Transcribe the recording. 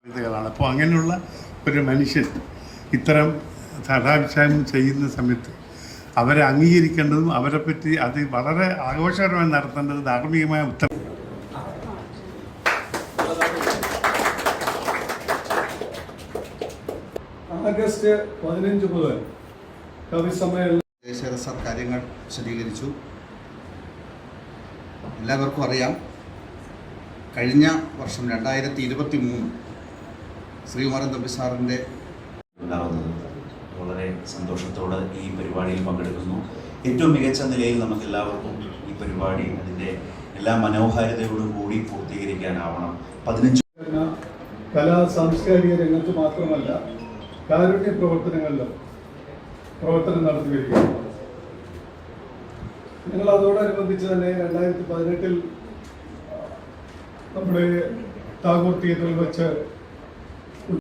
ഇതുകളാണ്. അപ്പോൾ അങ്ങനെയുള്ള ഒരു മനുഷ്യൻ ഇത്തരം കഥാഭിഷേകം ചെയ്യുന്ന സമയത്ത് അവരെ അംഗീകരിക്കേണ്ടതും അവരെപ്പറ്റി അത് വളരെ ആഘോഷകരമായി നടത്തേണ്ടത് ധാർമ്മികമായ ഉത്തരവ്. ആഗസ്റ്റ് 15 മുതൽ കവി സമ്മേളനം സർ കാര്യങ്ങൾ വിശദീകരിച്ചു. എല്ലാവർക്കും അറിയാം, കഴിഞ്ഞ വർഷം 2023 ശ്രീകുമാരൻ തമ്പി സാറിൻ്റെ ഉണ്ടാകുന്നത്. വളരെ സന്തോഷത്തോടെ ഈ പരിപാടിയിൽ പങ്കെടുക്കുന്നു. ഏറ്റവും മികച്ച നിലയിൽ നമുക്ക് എല്ലാവർക്കും ഈ പരിപാടി അതിൻ്റെ എല്ലാ മനോഹാരിതയോടും കൂടി പൂർത്തീകരിക്കാനാവണം. 15 കലാ സാംസ്കാരിക രംഗത്ത് മാത്രമല്ല കാരുണ്യ പ്രവർത്തനങ്ങളിലും പ്രവർത്തനം നടത്തി വരികയാണ്. ഞങ്ങൾ അതോടനുബന്ധിച്ച് തന്നെ 2018 നമ്മുടെ ടാഗോർ തിയേറ്ററിൽ വെച്ച്